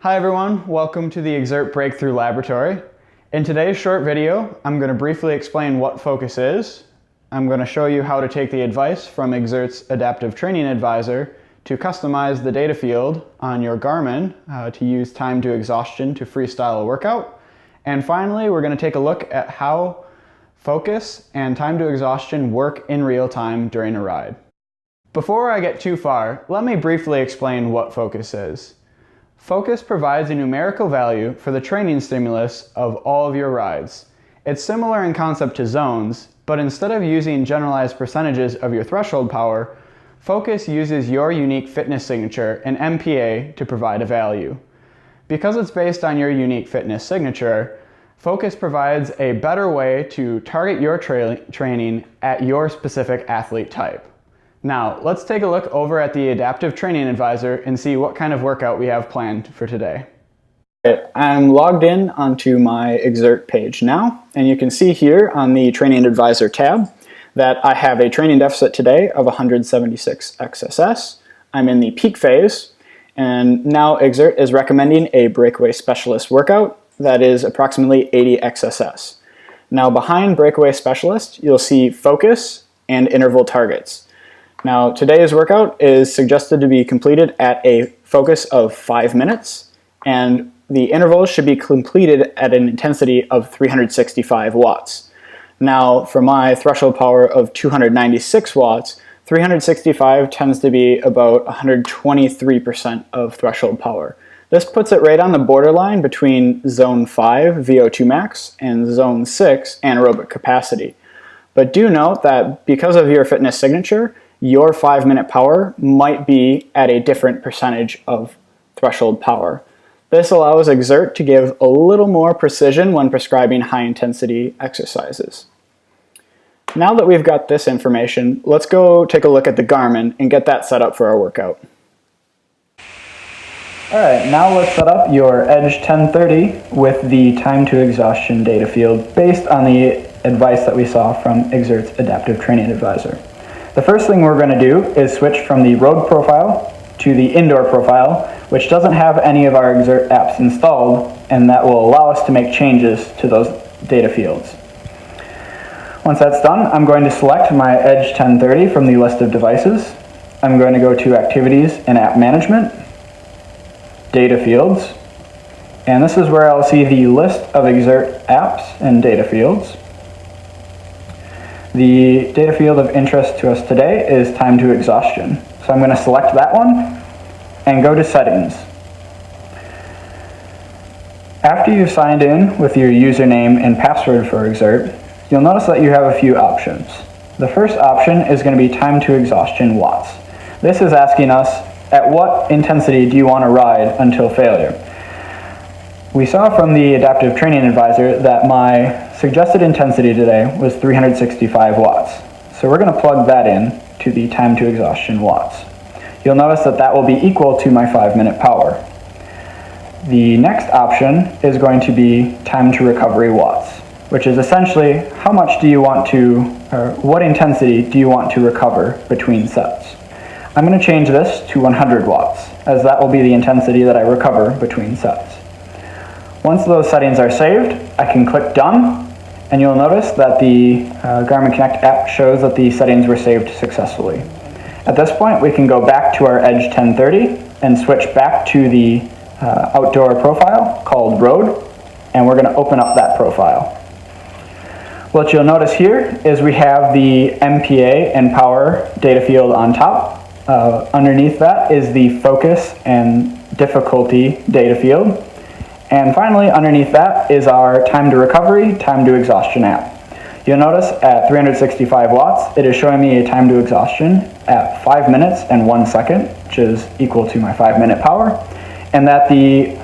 Hi everyone, welcome to the Xert Breakthrough Laboratory. In today's short video, I'm going to briefly explain what focus is. I'm going to show you how to take the advice from Xert's Adaptive Training Advisor to customize the data field on your Garmin to use time to exhaustion to freestyle a workout. And finally, we're going to take a look at how focus and time to exhaustion work in real time during a ride. Before I get too far, let me briefly explain what focus is. Focus provides a numerical value for the training stimulus of all of your rides. It's similar in concept to zones, but instead of using generalized percentages of your threshold power, focus uses your unique fitness signature, an MPA, to provide a value. Because it's based on your unique fitness signature, focus provides a better way to target your training at your specific athlete type. Now, let's take a look over at the Adaptive Training Advisor and see what kind of workout we have planned for today. I'm logged in onto my Xert page now, and you can see here on the Training Advisor tab that I have a training deficit today of 176 XSS. I'm in the peak phase, and now Xert is recommending a breakaway specialist workout that is approximately 80 XSS. Now, behind breakaway specialist, you'll see focus and interval targets. Now, today's workout is suggested to be completed at a focus of 5 minutes, and the interval should be completed at an intensity of 365 watts. Now, for my threshold power of 296 watts, 365 tends to be about 123% of threshold power. This puts it right on the borderline between Zone 5 VO2 max and Zone 6 anaerobic capacity. But do note that because of your fitness signature, your 5-minute power might be at a different percentage of threshold power. This allows Xert to give a little more precision when prescribing high-intensity exercises. Now that we've got this information, let's go take a look at the Garmin and get that set up for our workout. Alright, now let's set up your Edge 1030 with the time to exhaustion data field based on the advice that we saw from Xert's Adaptive Training Advisor. The first thing we're going to do is switch from the road profile to the indoor profile, which doesn't have any of our Xert apps installed, and that will allow us to make changes to those data fields. Once that's done, I'm going to select my Edge 1030 from the list of devices. I'm going to go to Activities and App Management, Data Fields, and this is where I'll see the list of Xert apps and data fields. The data field of interest to us today is time to exhaustion. So I'm going to select that one and go to Settings. After you've signed in with your username and password for Xert, you'll notice that you have a few options. The first option is going to be time to exhaustion watts. This is asking us, at what intensity do you want to ride until failure? We saw from the Adaptive Training Advisor that my suggested intensity today was 365 watts. So we're going to plug that in to the time to exhaustion watts. You'll notice that that will be equal to my 5-minute power. The next option is going to be time to recovery watts, which is essentially how much do you want to, or what intensity do you want to recover between sets. I'm going to change this to 100 watts, as that will be the intensity that I recover between sets. Once those settings are saved, I can click Done, and you'll notice that the Garmin Connect app shows that the settings were saved successfully. At this point, we can go back to our Edge 1030 and switch back to the outdoor profile called Road, and we're going to open up that profile. What you'll notice here is we have the MPA and power data field on top. Underneath that is the focus and difficulty data field. And finally, underneath that is our time to recovery, time to exhaustion app. You'll notice at 365 watts, it is showing me a time to exhaustion at 5 minutes and 1 second, which is equal to my 5-minute power, and that the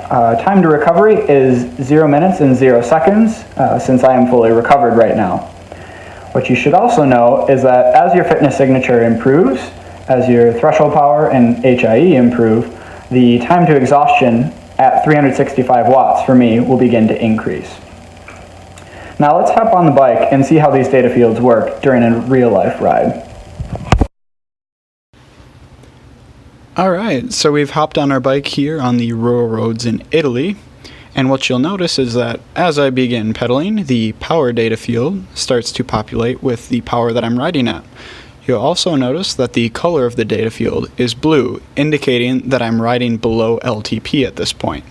time to recovery is 0 minutes and 0 seconds, since I am fully recovered right now. What you should also know is that as your fitness signature improves, as your threshold power and HIE improve, the time to exhaustion at 365 watts for me will begin to increase. Now let's hop on the bike and see how these data fields work during a real-life ride. Alright, so we've hopped on our bike here on the rural roads in Italy, and what you'll notice is that as I begin pedaling, the power data field starts to populate with the power that I'm riding at. You'll also notice that the color of the data field is blue, indicating that I'm riding below LTP at this point.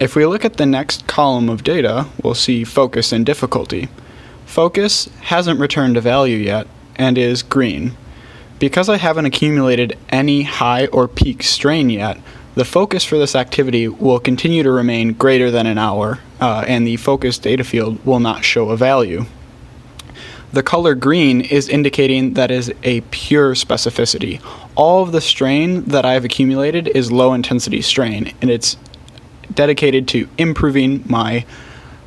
If we look at the next column of data, we'll see focus and difficulty. Focus hasn't returned a value yet and is green. Because I haven't accumulated any high or peak strain yet, the focus for this activity will continue to remain greater than an hour, and the focus data field will not show a value. The color green is indicating that is a pure specificity. All of the strain that I've accumulated is low intensity strain, and it's dedicated to improving my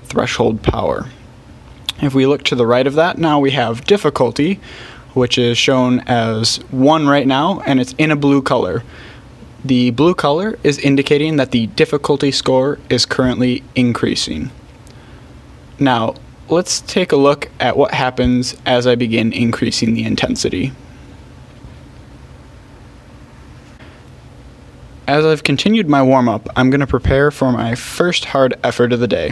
threshold power. If we look to the right of that, now we have difficulty, which is shown as 1 right now, and it's in a blue color. The blue color is indicating that the difficulty score is currently increasing. Now, let's take a look at what happens as I begin increasing the intensity. As I've continued my warm-up, I'm going to prepare for my first hard effort of the day.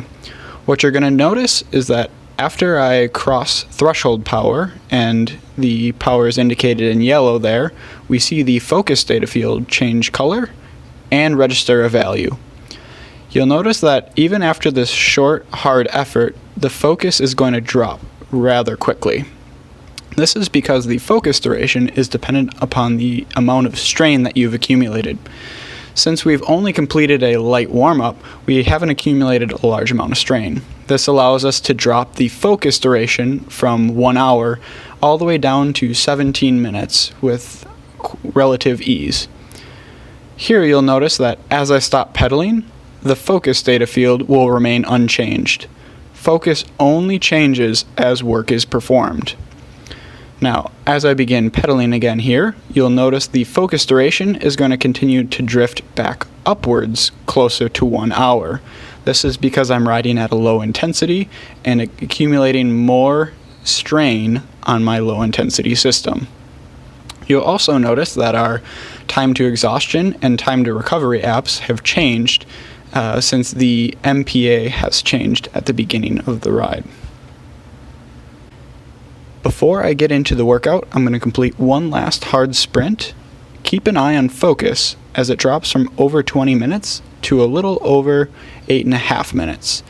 What you're going to notice is that after I cross threshold power, and the power is indicated in yellow there, we see the focus data field change color and register a value. You'll notice that even after this short, hard effort, the focus is going to drop rather quickly. This is because the focus duration is dependent upon the amount of strain that you've accumulated. Since we've only completed a light warm-up, we haven't accumulated a large amount of strain. This allows us to drop the focus duration from 1 hour all the way down to 17 minutes with relative ease. Here you'll notice that as I stop pedaling, the focus data field will remain unchanged. Focus only changes as work is performed. Now, as I begin pedaling again here, you'll notice the focus duration is going to continue to drift back upwards closer to 1 hour. This is because I'm riding at a low intensity and accumulating more strain on my low intensity system. You'll also notice that our time to exhaustion and time to recovery apps have changed since the MPA has changed at the beginning of the ride. Before I get into the workout, I'm going to complete one last hard sprint. Keep an eye on focus as it drops from over 20 minutes to a little over 8.5 minutes.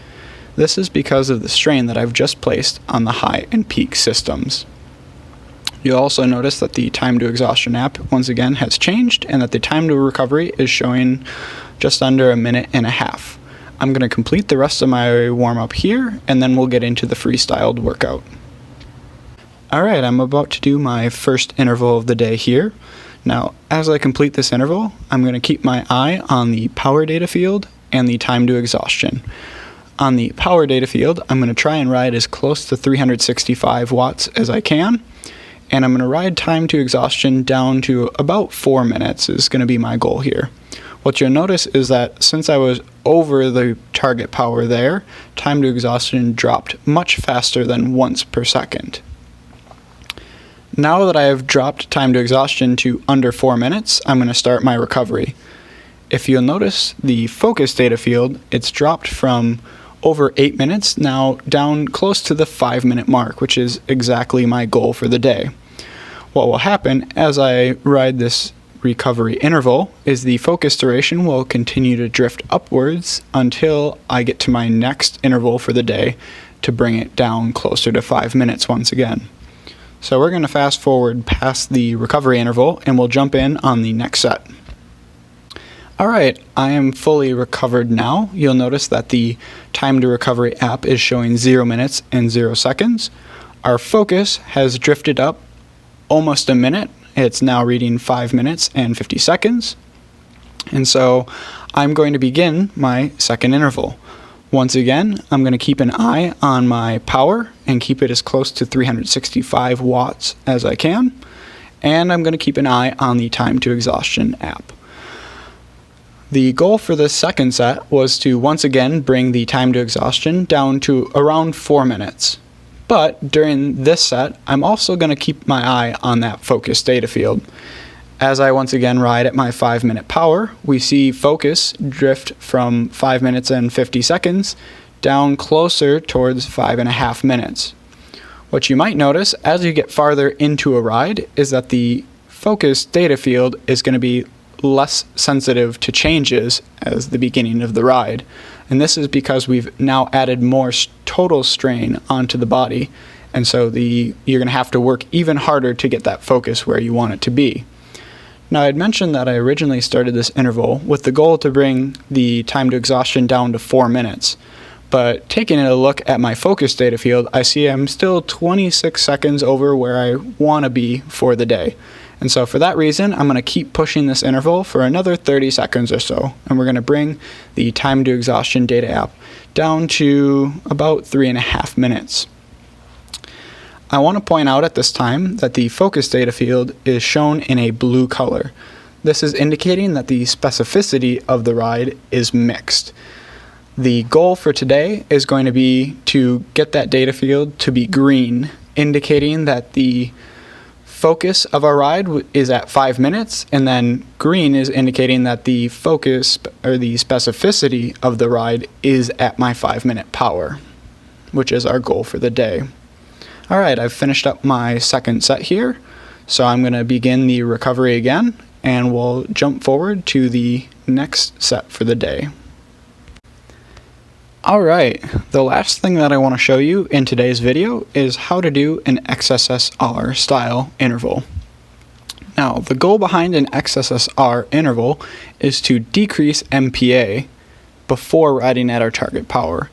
This is because of the strain that I've just placed on the high and peak systems. You'll also notice that the time to exhaustion app once again has changed and that the time to recovery is showing just under 1.5 minutes. I'm going to complete the rest of my warm-up here and then we'll get into the freestyled workout. Alright, I'm about to do my first interval of the day here. Now, as I complete this interval, I'm going to keep my eye on the power data field and the time to exhaustion. On the power data field, I'm going to try and ride as close to 365 watts as I can, and I'm going to ride time to exhaustion down to about 4 minutes is going to be my goal here. What you'll notice is that since I was over the target power there, time to exhaustion dropped much faster than once per second. Now that I have dropped time to exhaustion to under 4 minutes, I'm going to start my recovery. If you'll notice the focus data field, it's dropped from over 8 minutes now down close to the 5-minute mark, which is exactly my goal for the day. What will happen as I ride this recovery interval is the focus duration will continue to drift upwards until I get to my next interval for the day to bring it down closer to 5 minutes once again. So we're going to fast forward past the recovery interval and we'll jump in on the next set. Alright, I am fully recovered now. You'll notice that the time to recovery app is showing 0 minutes and 0 seconds. Our focus has drifted up almost a minute. It's now reading 5 minutes and 50 seconds. And so I'm going to begin my second interval. Once again, I'm going to keep an eye on my power and keep it as close to 365 watts as I can. And I'm going to keep an eye on the time to exhaustion app. The goal for this second set was to once again bring the time to exhaustion down to around 4 minutes. But during this set, I'm also going to keep my eye on that focus data field. as I once again ride at my 5-minute power, we see focus drift from 5 minutes and 50 seconds down closer towards 5.5 minutes. What you might notice as you get farther into a ride is that the focus data field is going to be less sensitive to changes as the beginning of the ride. And this is because we've now added more total strain onto the body. And so you're going to have to work even harder to get that focus where you want it to be. Now, I'd mentioned that I originally started this interval with the goal to bring the time to exhaustion down to 4 minutes. But taking a look at my focus data field, I see I'm still 26 seconds over where I want to be for the day. And so for that reason, I'm going to keep pushing this interval for another 30 seconds or so. And we're going to bring the time to exhaustion data app down to about 3.5 minutes. I want to point out at this time that the focus data field is shown in a blue color. This is indicating that the specificity of the ride is mixed. The goal for today is going to be to get that data field to be green, indicating that the focus of our ride is at 5 minutes, and then green is indicating that the focus or the specificity of the ride is at my 5-minute power, which is our goal for the day. All right, I've finished up my second set here, so I'm going to begin the recovery again, and we'll jump forward to the next set for the day. Alright, the last thing that I want to show you in today's video is how to do an XSSR style interval. Now, the goal behind an XSSR interval is to decrease MPA before riding at our target power.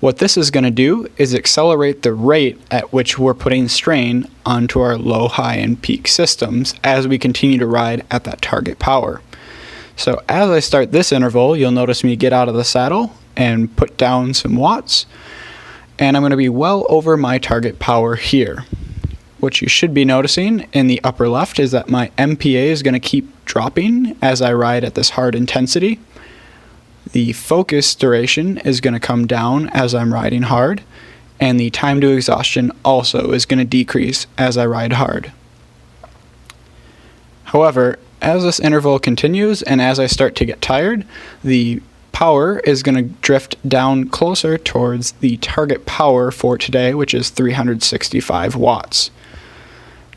What this is going to do is accelerate the rate at which we're putting strain onto our low, high, and peak systems as we continue to ride at that target power. So as I start this interval, you'll notice me get out of the saddle and put down some watts, and I'm going to be well over my target power here. What you should be noticing in the upper left is that my MPA is going to keep dropping as I ride at this hard intensity. The focus duration is going to come down as I'm riding hard, and the time to exhaustion also is going to decrease as I ride hard. However, as this interval continues and as I start to get tired, the power is going to drift down closer towards the target power for today, which is 365 watts.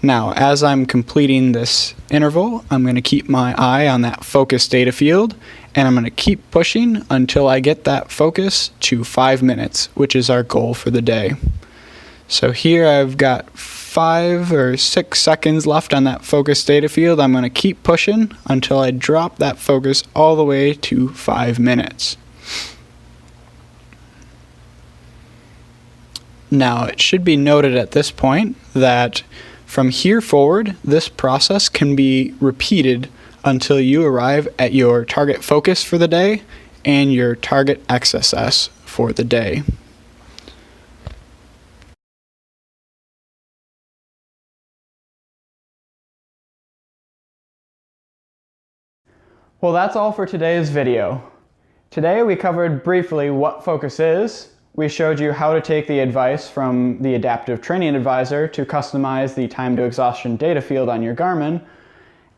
Now, as I'm completing this interval, I'm going to keep my eye on that focus data field, and I'm going to keep pushing until I get that focus to 5 minutes, which is our goal for the day. So here I've got 5 or 6 seconds left on that focus data field. I'm going to keep pushing until I drop that focus all the way to 5 minutes. Now, it should be noted at this point that from here forward, this process can be repeated until you arrive at your target focus for the day and your target XSS for the day. Well, that's all for today's video. Today we covered briefly what focus is. We showed you how to take the advice from the Adaptive Training Advisor to customize the time to exhaustion data field on your Garmin.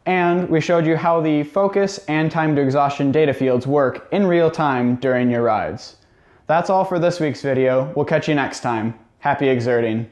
And we showed you how the focus and time to exhaustion data fields work in real time during your rides. That's all for this week's video. We'll catch you next time. Happy exerting.